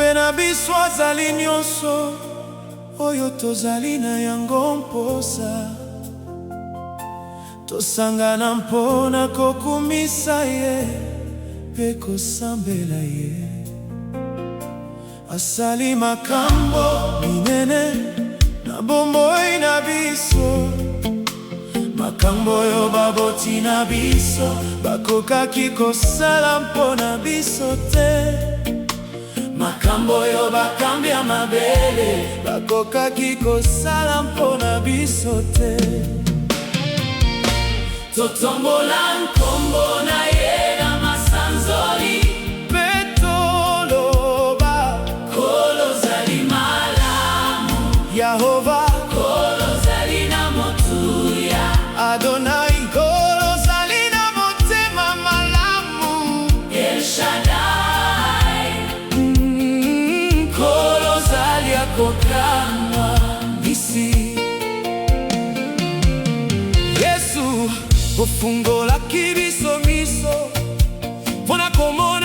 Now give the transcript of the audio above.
Nzambe na biso azali nyonso oyo tozali na yango mposa. Tosangana mpona kokumisa ye mpe kosambela ye. Asali makambo minene na bomoi na biso, makambo oyo baboti na biso bakokaki kosala mpona biso te. Makambo oyo bakambi ya mabele bakokaki kosala mpona biso te. Totombola nkombo na ye na masanzoli, mpe toloba Nkolo ozali malamu. Yehova, Nkolo ozali na motuya. Adonai, Nkolo ozali na motema malamu. El Shaddai, Nkolo ozali akokanga bisi. Yesu ofungolaki biso miso mpona komona